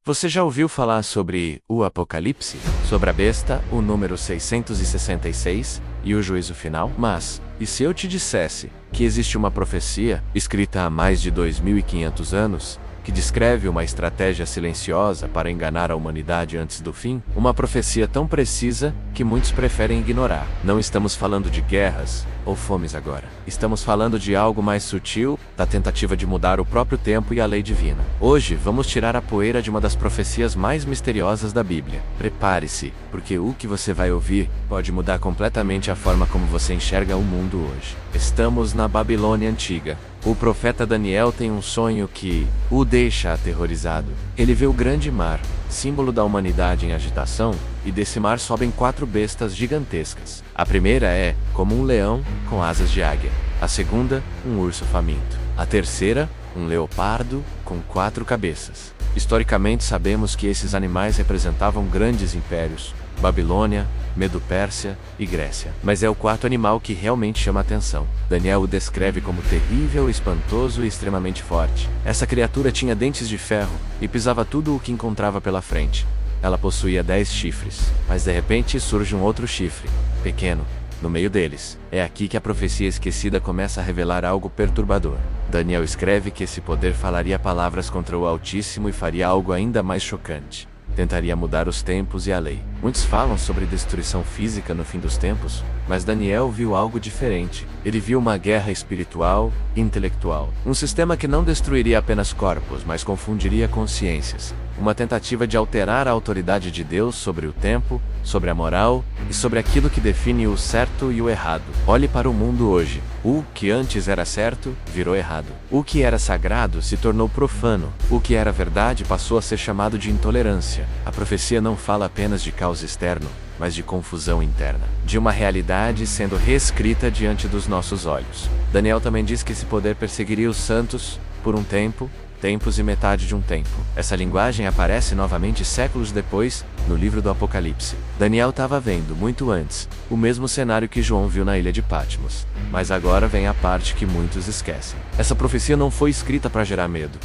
Você já ouviu falar sobre o Apocalipse? Sobre a besta, o número 666 e o juízo final? Mas, e se eu te dissesse que existe uma profecia, escrita há mais de 2500 anos, que descreve uma estratégia silenciosa para enganar a humanidade antes do fim? Uma profecia tão precisa que muitos preferem ignorar. Não estamos falando de guerras ou fomes agora. Estamos falando de algo mais sutil, da tentativa de mudar o próprio tempo e a lei divina. Hoje, vamos tirar a poeira de uma das profecias mais misteriosas da Bíblia. Prepare-se, porque o que você vai ouvir pode mudar completamente a forma como você enxerga o mundo hoje. Estamos na Babilônia Antiga. O profeta Daniel tem um sonho que o deixa aterrorizado. Ele vê o grande mar, símbolo da humanidade em agitação, e desse mar sobem 4 bestas gigantescas. A primeira é como um leão com asas de águia. A segunda, um urso faminto. A terceira, um leopardo com 4 cabeças. Historicamente sabemos que esses animais representavam grandes impérios: Babilônia, Medo-Pérsia e Grécia. Mas é o 4º animal que realmente chama a atenção. Daniel o descreve como terrível, espantoso e extremamente forte. Essa criatura tinha dentes de ferro e pisava tudo o que encontrava pela frente. Ela possuía 10 chifres, mas de repente surge um outro chifre, pequeno, no meio deles. É aqui que a profecia esquecida começa a revelar algo perturbador. Daniel escreve que esse poder falaria palavras contra o Altíssimo e faria algo ainda mais chocante. Tentaria mudar os tempos e a lei. Muitos falam sobre destruição física no fim dos tempos, mas Daniel viu algo diferente. Ele viu uma guerra espiritual e intelectual. Um sistema que não destruiria apenas corpos, mas confundiria consciências. Uma tentativa de alterar a autoridade de Deus sobre o tempo, sobre a moral e sobre aquilo que define o certo e o errado. Olhe para o mundo hoje. O que antes era certo, virou errado. O que era sagrado se tornou profano. O que era verdade passou a ser chamado de intolerância. A profecia não fala apenas de caos externo, mas de confusão interna. De uma realidade sendo reescrita diante dos nossos olhos. Daniel também diz que esse poder perseguiria os santos por um tempo, tempos e metade de um tempo. Essa linguagem aparece novamente séculos depois, no livro do Apocalipse. Daniel estava vendo, muito antes, o mesmo cenário que João viu na ilha de Patmos. Mas agora vem a parte que muitos esquecem. Essa profecia não foi escrita para gerar medo.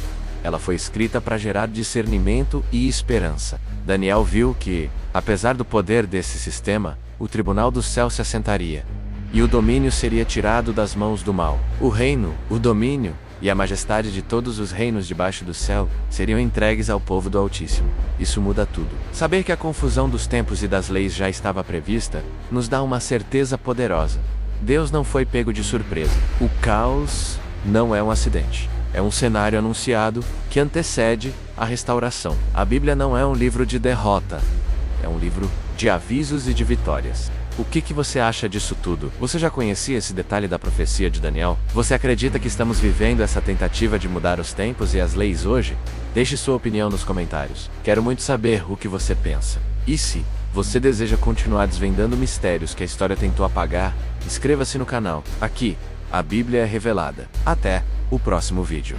Ela foi escrita para gerar discernimento e esperança. Daniel viu que, apesar do poder desse sistema, o tribunal do céu se assentaria, e o domínio seria tirado das mãos do mal. O reino, o domínio e a majestade de todos os reinos debaixo do céu seriam entregues ao povo do Altíssimo. Isso muda tudo. Saber que a confusão dos tempos e das leis já estava prevista, nos dá uma certeza poderosa. Deus não foi pego de surpresa. O caos não é um acidente. É um cenário anunciado que antecede a restauração. A Bíblia não é um livro de derrota. É um livro de avisos e de vitórias. O que você acha disso tudo? Você já conhecia esse detalhe da profecia de Daniel? Você acredita que estamos vivendo essa tentativa de mudar os tempos e as leis hoje? Deixe sua opinião nos comentários. Quero muito saber o que você pensa. E se você deseja continuar desvendando mistérios que a história tentou apagar, inscreva-se no canal. Aqui, a Bíblia é revelada. Até o próximo vídeo.